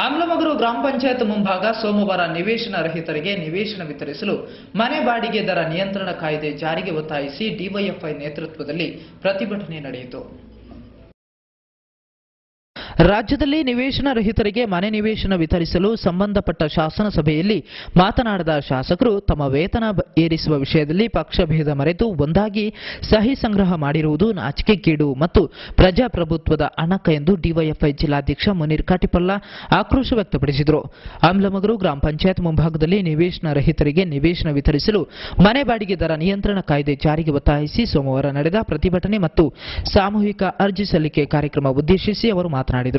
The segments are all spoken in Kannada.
ಆಮ್ಲಮಗರು ಗ್ರಾಮ ಪಂಚಾಯತ್ ಮುಂಭಾಗ ಸೋಮವಾರ ನಿವೇಶನ ರಹಿತರಿಗೆ ನಿವೇಶನ ವಿತರಿಸಲು ಮನೆ ಬಾಡಿಗೆ ದರ ನಿಯಂತ್ರಣ ಕಾಯ್ದೆ ಜಾರಿಗೆ ಒತ್ತಾಯಿಸಿ ಡಿವೈಎಫ್ಐ ನೇತೃತ್ವದಲ್ಲಿ ಪ್ರತಿಭಟನೆ ನಡೆಯಿತು. ರಾಜ್ಯದಲ್ಲಿ ನಿವೇಶನ ರಹಿತರಿಗೆ ಮನೆ ನಿವೇಶನ ವಿತರಿಸಲು ಸಂಬಂಧಪಟ್ಟ ಶಾಸನ ಸಭೆಯಲ್ಲಿ ಮಾತನಾಡಿದ ಶಾಸಕರು ತಮ್ಮ ವೇತನ ಏರಿಸುವ ವಿಷಯದಲ್ಲಿ ಪಕ್ಷಭೇದ ಮರೆತು ಒಂದಾಗಿ ಸಹಿ ಸಂಗ್ರಹ ಮಾಡಿರುವುದು ನಾಚಿಕೆಗೇಡು ಮತ್ತು ಪ್ರಜಾಪ್ರಭುತ್ವದ ಅಣಕ ಎಂದು ಡಿವೈಎಫ್ಐ ಜಿಲ್ಲಾಧ್ಯಕ್ಷ ಮುನೀರ್ ಕಾಟಿಪಲ್ಲ ಆಕ್ರೋಶ ವ್ಯಕ್ತಪಡಿಸಿದರು. ಆಮ್ಲಮಗರು ಗ್ರಾಮ ಪಂಚಾಯತ್ ಮುಂಭಾಗದಲ್ಲಿ ನಿವೇಶನ ರಹಿತರಿಗೆ ನಿವೇಶನ ವಿತರಿಸಲು ಮನೆ ಬಾಡಿಗೆ ದರ ನಿಯಂತ್ರಣ ಕಾಯ್ದೆ ಜಾರಿಗೆ ಒತ್ತಾಯಿಸಿ ಸೋಮವಾರ ನಡೆದ ಪ್ರತಿಭಟನೆ ಮತ್ತು ಸಾಮೂಹಿಕ ಅರ್ಜಿ ಸಲ್ಲಿಕೆ ಕಾರ್ಯಕ್ರಮ ಉದ್ದೇಶಿಸಿ ಅವರು ಮಾತನಾಡಿದರು.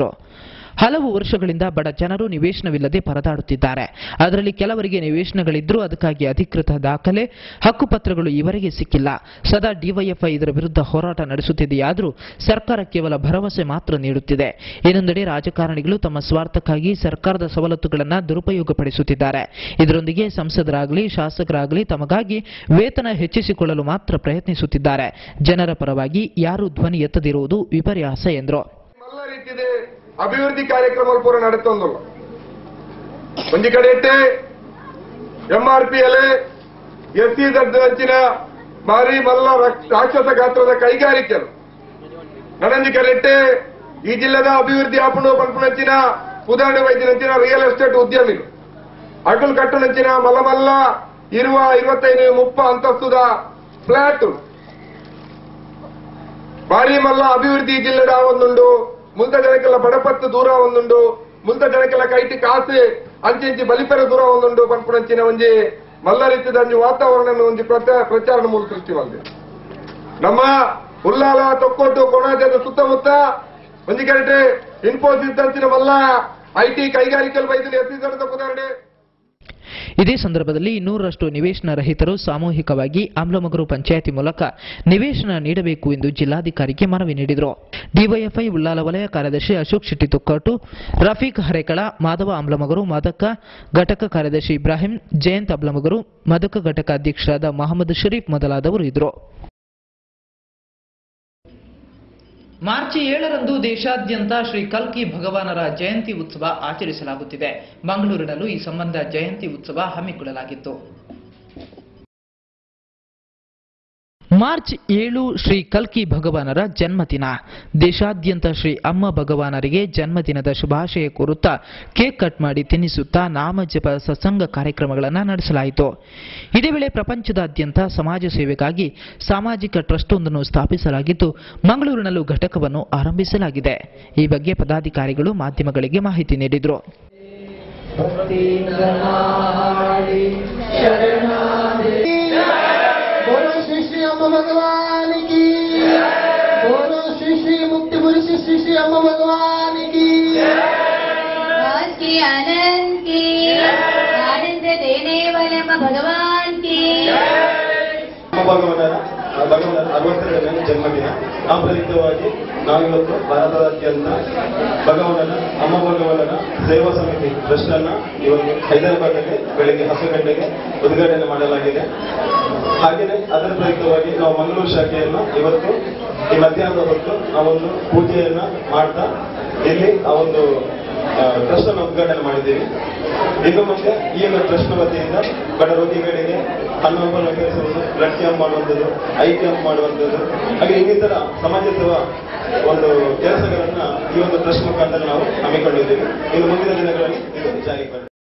ಹಲವು ವರ್ಷಗಳಿಂದ ಬಡ ಜನರು ನಿವೇಶನವಿಲ್ಲದೆ ಪರದಾಡುತ್ತಿದ್ದಾರೆ. ಅದರಲ್ಲಿ ಕೆಲವರಿಗೆ ನಿವೇಶನಗಳಿದ್ದರೂ ಅದಕ್ಕಾಗಿ ಅಧಿಕೃತ ದಾಖಲೆ ಹಕ್ಕುಪತ್ರಗಳು ಇವರಿಗೆ ಸಿಕ್ಕಿಲ್ಲ. ಸದಾ ಡಿವೈಎಫ್ಐ ಇದರ ವಿರುದ್ಧ ಹೋರಾಟ ನಡೆಸುತ್ತಿದೆಯಾದರೂ ಸರ್ಕಾರ ಕೇವಲ ಭರವಸೆ ಮಾತ್ರ ನೀಡುತ್ತಿದೆ. ಇನ್ನೊಂದೆಡೆ ರಾಜಕಾರಣಿಗಳು ತಮ್ಮ ಸ್ವಾರ್ಥಕ್ಕಾಗಿ ಸರ್ಕಾರದ ಸವಲತ್ತುಗಳನ್ನು ದುರುಪಯೋಗಪಡಿಸುತ್ತಿದ್ದಾರೆ. ಇದರೊಂದಿಗೆ ಸಂಸದರಾಗಲಿ ಶಾಸಕರಾಗಲಿ ತಮಗಾಗಿ ವೇತನ ಹೆಚ್ಚಿಸಿಕೊಳ್ಳಲು ಮಾತ್ರ ಪ್ರಯತ್ನಿಸುತ್ತಿದ್ದಾರೆ. ಜನರ ಪರವಾಗಿ ಯಾರೂ ಧ್ವನಿ ಎತ್ತದಿರುವುದು ವಿಪರ್ಯಾಸ ಎಂದರು. అభివృద్ధి కార్యక్రమాలు పూర నడుతుందಲ್ಲ ಒಂದು ಕಡೆ ಎಂಆರ್ಪಿಎಲ್ ಎಸ್ಸಿ ದರ್ಜೆಂಚಿನ ಭಾರಿ ಮಲ್ಲ ರಾಕ್ಷಸ ಗಾತ್ರದ ಕೈಗಾರಿಕೆಗಳು ನಡಂಜಿ ಕಡೆ ಈ ಜಿಲ್ಲೆದ ಅಭಿವೃದ್ಧಿ ಆಪಣು ಪಂಪನಂಚಿನ ಉದಾಹರಣೆ ವೈದ್ಯನಂಚಿನ ರಿಯಲ್ ಎಸ್ಟೇಟ್ ಉದ್ಯಮಿಗಳು ಅಟಲ್ ಕಟ್ಟುನಂಚಿನ ಮಲ್ಲ 25-30 ಅಂತಸ್ತುದ ಫ್ಲಾಟ್ ಭಾರಿ ಮಲ್ಲ ಅಭಿವೃದ್ಧಿ ಜಿಲ್ಲೆದ ಒಂದುಂಡು ಮುಂದ ಜನಕ್ಕೆಲ್ಲ ಬಡಪತ್ತು ದೂರ ಒಂದುಂಡು ಮುಂದ ಜನಕ್ಕೆಲ್ಲ ಕೈಟಿ ಕಾಸೆ ಅಂಚೆ ಬಲಿಪೆರ ದೂರ ಒಂದುಂಡು ಪಂಪನಂಚಿನ ಒಂಜಿ ಮಲ್ಲ ರೀತಿಯ ಒಂಜಿ ವಾತಾವರಣ ಒಂಜಿ ಪ್ರಚಾರ ಮೂಲ ಸೃಷ್ಟಿ ಮಾಡಿದೆ. ನಮ್ಮ ಉಲ್ಲಾಲ ತೊಕ್ಕೊಟ್ಟು ಕೊಣಾಜದ ಸುತ್ತಮುತ್ತ ಒಂಜಿ ಕಡೆ ಇನ್ಫೋಸಿಸ್ ಅಂಚಿನ ಮಲ್ಲ ಐಟಿ ಕೈಗಾರಿಕೆಗಳು ಬೈದಿನ ಎತ್ತಿದ ಉದಾಹರಣೆ. ಇದೇ ಸಂದರ್ಭದಲ್ಲಿ 200ರಷ್ಟು ನಿವೇಶನ ರಹಿತರು ಸಾಮೂಹಿಕವಾಗಿ ಆಮ್ಲಮಗರು ಪಂಚಾಯಿತಿ ಮೂಲಕ ನಿವೇಶನ ನೀಡಬೇಕು ಎಂದು ಜಿಲ್ಲಾಧಿಕಾರಿಗೆ ಮನವಿ ನೀಡಿದರು. ಡಿವೈಎಫ್ಐ ಉಳ್ಳಾಲ ವಲಯ ಕಾರ್ಯದರ್ಶಿ ಅಶೋಕ್ ಶೆಟ್ಟಿ ತೊಕ್ಕಾಟು, ರಫೀಕ್ ಹರೇಕಳ, ಮಾಧವ ಆಮ್ಲಮಗರು, ಮದಕ ಘಟಕ ಕಾರ್ಯದರ್ಶಿ ಇಬ್ರಾಹಿಂ, ಜಯಂತ್ ಆಮ್ಲಮಗರು, ಮದಕ ಘಟಕ ಅಧ್ಯಕ್ಷರಾದ ಮಹಮ್ಮದ್ ಶರೀಫ್ ಮೊದಲಾದವರು ಇದ್ದರು. ಮಾರ್ಚ್ 7ರಂದು ದೇಶಾದ್ಯಂತ ಶ್ರೀ ಕಲ್ಕಿ ಭಗವಾನರ ಜಯಂತಿ ಉತ್ಸವ ಆಚರಿಸಲಾಗುತ್ತಿದೆ. ಮಂಗಳೂರಿನಲ್ಲೂ ಈ ಸಂಬಂಧ ಜಯಂತಿ ಉತ್ಸವ ಹಮ್ಮಿಕೊಳ್ಳಲಾಗಿತ್ತು. ಮಾರ್ಚ್ 7 ಶ್ರೀ ಕಲ್ಕಿ ಭಗವಾನರ ಜನ್ಮದಿನ. ದೇಶಾದ್ಯಂತ ಶ್ರೀ ಅಮ್ಮ ಭಗವಾನರಿಗೆ ಜನ್ಮದಿನದ ಶುಭಾಶಯ ಕೋರುತ್ತಾ ಕೇಕ್ ಕಟ್ ಮಾಡಿ ತಿನ್ನಿಸುತ್ತಾ ನಾಮಜಪ ಸತ್ಸಂಗ ಕಾರ್ಯಕ್ರಮಗಳನ್ನು ನಡೆಸಲಾಯಿತು. ಇದೇ ವೇಳೆ ಪ್ರಪಂಚದಾದ್ಯಂತ ಸಮಾಜ ಸೇವೆಗಾಗಿ ಸಾಮಾಜಿಕ ಟ್ರಸ್ಟ್ ಒಂದನ್ನು ಸ್ಥಾಪಿಸಲಾಗಿದ್ದು ಮಂಗಳೂರಿನಲ್ಲೂ ಘಟಕವನ್ನು ಆರಂಭಿಸಲಾಗಿದೆ. ಈ ಬಗ್ಗೆ ಪದಾಧಿಕಾರಿಗಳು ಮಾಧ್ಯಮಗಳಿಗೆ ಮಾಹಿತಿ ನೀಡಿದರು. भगवान की बोलो श्री श्री मुक्ति पुरुष श्री श्री अम्मा भगवान की आज की आनंद की आनंद देने वाले अम्मा भगवान की ಭಗವಾನರ 62ನೇ ಜನ್ಮದಿನ. ಆ ಪ್ರಯುಕ್ತವಾಗಿ ನಾವಿವತ್ತು ಭಾರತದಾದ್ಯಂತ ಅಮ್ಮ ಭಗವಾನರ ಸೇವಾ ಸಮಿತಿ ಟ್ರಸ್ಟ್ ಅನ್ನ ಇವತ್ತು ಹೈದರಾಬಾದ್ನಲ್ಲಿ ಬೆಳಗ್ಗೆ 10 ಗಂಟೆಗೆ ಉದ್ಘಾಟನೆ ಮಾಡಲಾಗಿದೆ. ಹಾಗೆಯೇ ಅದರ ಪ್ರಯುಕ್ತವಾಗಿ ನಾವು ಮಂಗಳೂರು ಶಾಖೆಯನ್ನು ಇವತ್ತು ಈ ಮಧ್ಯಾಹ್ನದ ಹೊತ್ತು ನಾವೊಂದು ಪೂಜೆಯನ್ನ ಮಾಡ್ತಾ ಇಲ್ಲಿ ಆ ಒಂದು ಟ್ರಸ್ಟ್ ಅನ್ನು ಉದ್ಘಾಟನೆ ಮಾಡಿದ್ದೀವಿ. ಇನ್ನು ಮುಂದೆ ಈ ಒಂದು ಟ್ರಸ್ಟ್ ವತಿಯಿಂದ ಬಡ ರೋಗಿಗಳಿಗೆ ಹಣ್ಣು ಹಂಪನ್ನು ವಿತರಿಸುವುದು, ಬ್ಲಡ್ ಕ್ಯಾಂಪ್ ಮಾಡುವಂಥದ್ದು, ಐ ಕ್ಯಾಂಪ್ ಮಾಡುವಂಥದ್ದು, ಹಾಗೆ ಇನ್ನಿತರ ಸಮಾಜ ಸೇವಾ ಒಂದು ಕೆಲಸಗಳನ್ನ ಈ ಒಂದು ಟ್ರಸ್ಟ್ ಮುಖಾಂತರ ನಾವು ಹಮ್ಮಿಕೊಂಡಿದ್ದೀವಿ. ಇನ್ನು ಮುಂದಿನ ದಿನಗಳಲ್ಲಿ ಇದು ಜಾರಿಗೆ ಬರ್ತದೆ.